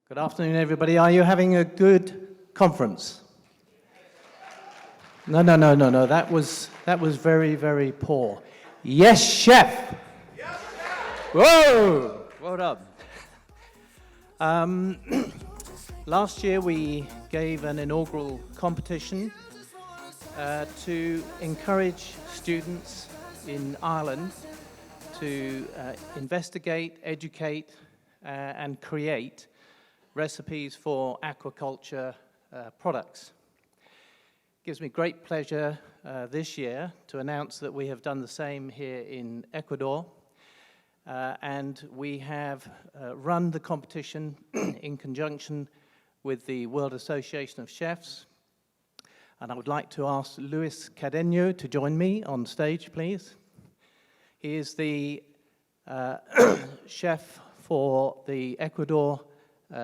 Good afternoon, everybody. Are you having a good conference? No. That was very, very poor. Yes, chef. Yes, chef. Whoa! Well done. Last year we gave an inaugural competition to encourage students in Ireland to investigate, educate, and create recipes for aquaculture products. It gives me great pleasure this year to announce that we have done the same here in Ecuador, and we have run the competition in conjunction with the World Association of Chefs. And I would like to ask Luis Cardeño to join me on stage, please. He is the chef for the Ecuador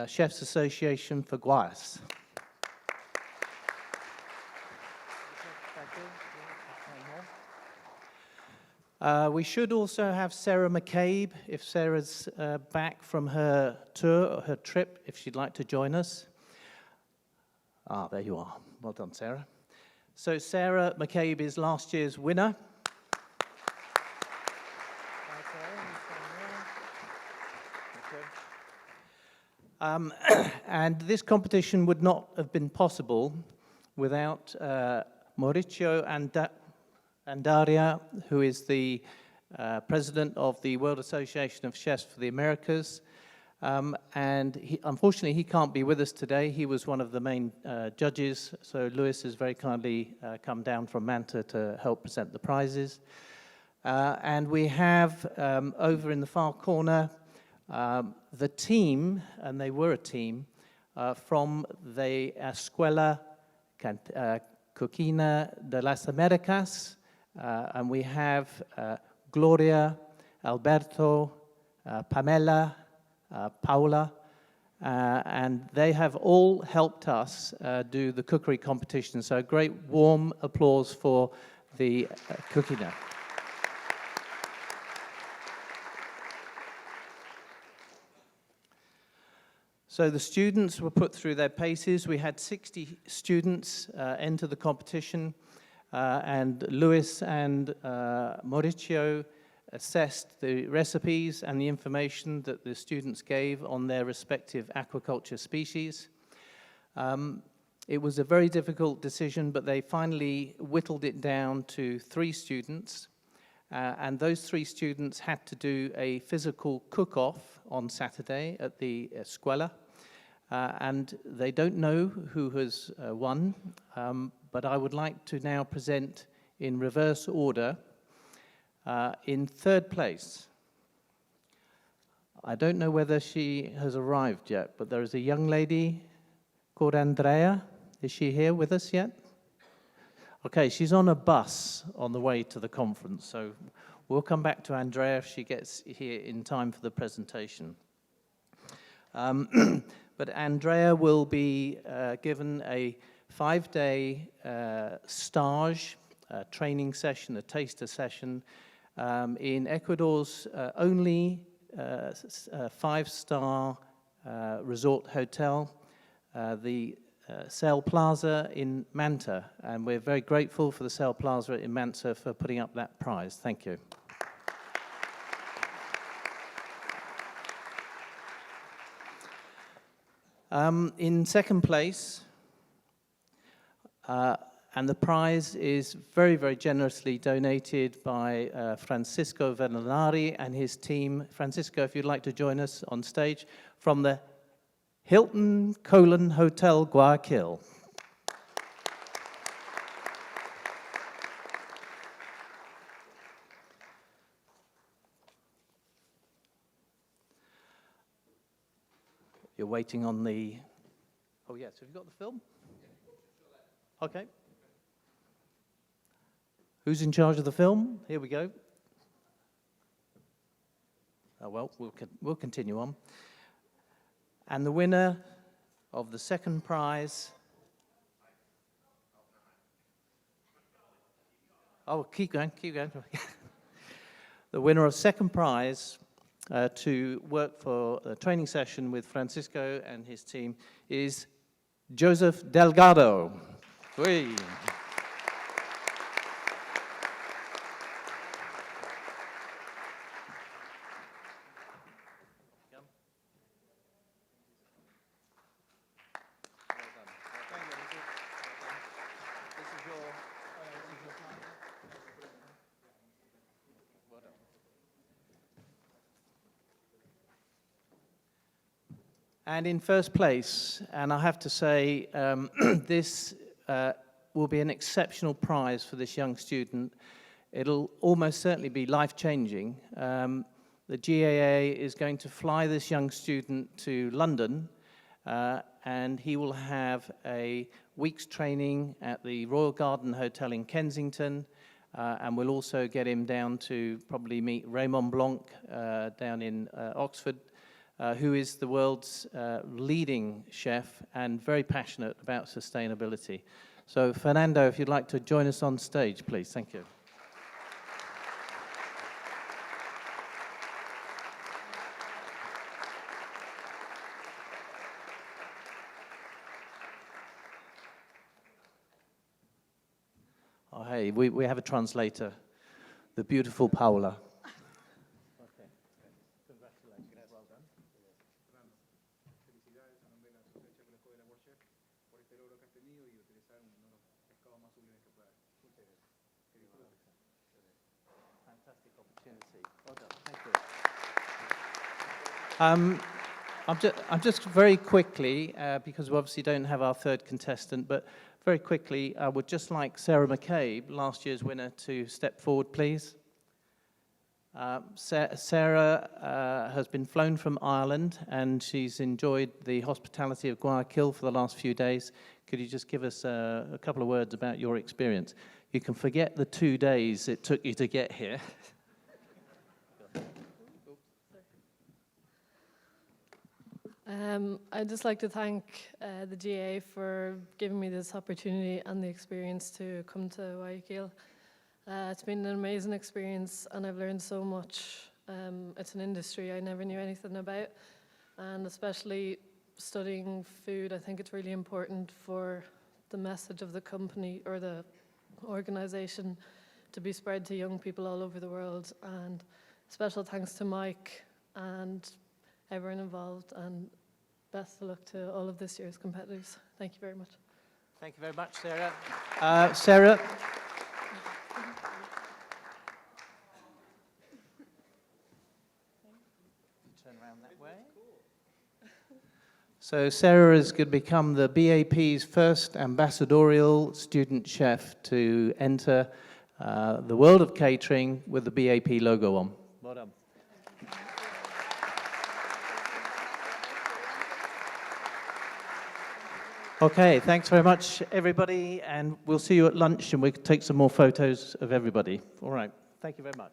Chefs Association for Guayas. We should also have Sarah McCabe, if Sarah's back from her tour or her trip, if she'd like to join us. Ah, there you are. Well done, Sarah. So Sarah McCabe is last year's winner. And this competition would not have been possible without Mauricio Andaria, who is the president of the World Association of Chefs for the Americas. And unfortunately, he can't be with us today. He was one of the main judges, so Luis has very kindly come down from Manta to help present the prizes. And we have, over in the far corner, the team, and they were a team, from the Escuela Cocina de las Americas, and we have Gloria, Alberto, Pamela, Paula, and they have all helped us do the cookery competition. So a great warm applause for the Cocina. So the students were put through their paces. We had 60 students enter the competition, and Luis and Mauricio assessed the recipes and the information that the students gave on their respective aquaculture species. It was a very difficult decision, but they finally whittled it down to 3 students, and those 3 students had to do a physical cook-off on Saturday at the Escuela. And they don't know who has won, but I would like to now present in reverse order. In 3rd place, I don't know whether she has arrived yet, but there is a young lady called Andrea. Is she here with us yet? Okay, she's on a bus on the way to the conference, so we'll come back to Andrea if she gets here in time for the presentation. But Andrea will be given a 5-day stage, training session, a taster session in Ecuador's only 5-star resort hotel, the Cell Plaza in Manta. And we're very grateful for the Cell Plaza in Manta for putting up that prize. Thank you. In 2nd place, and the prize is very, very generously donated by Francisco Venanari and his team. Francisco, if you'd like to join us on stage, from the Hilton Colon Hotel, Guayaquil. You're waiting on the... Oh, yes. Have you got the film? Okay. Who's in charge of the film? Here we go. Oh, well, we'll continue on. And the winner of the 2nd prize... Oh, keep going. The winner of 2nd prize to work for a training session with Francisco and his team is Joseph Delgado. Oui. And in first place, and I have to say, this will be an exceptional prize for this young student. It'll almost certainly be life-changing. The GAA is going to fly this young student to London, and he will have a week's training at the Royal Garden Hotel in Kensington, and we'll also get him down to probably meet Raymond Blanc down in Oxford, who is the world's leading chef and very passionate about sustainability. So, Fernando, if you'd like to join us on stage, please. Thank you. Oh, hey, we have a translator, the beautiful Paula. Fantastic opportunity. Well done. Thank you. I'm just very quickly, because we obviously don't have our third contestant, but very quickly, I would just like Sarah McCabe, last year's winner, to step forward, please. Sarah has been flown from Ireland, and she's enjoyed the hospitality of Guayaquil for the last few days. Could you just give us a couple of words about your experience? You can forget the 2 days it took you to get here. I'd just like to thank the GA for giving me this opportunity and the experience to come to Guayaquil. It's been an amazing experience and I've learned so much. It's an industry I never knew anything about, and especially studying food, I think it's really important for the message of the company or the organization to be spread to young people all over the world. And special thanks to Mike and everyone involved, and best of luck to all of this year's competitors. Thank you very much. Thank you very much, Sarah. Sarah? Turn around that way. So Sarah is going to become the BAP's first ambassadorial student chef to enter the world of catering with the BAP logo on. Well done. Okay, thanks very much, everybody, and we'll see you at lunch, and we'll take some more photos of everybody. All right, thank you very much.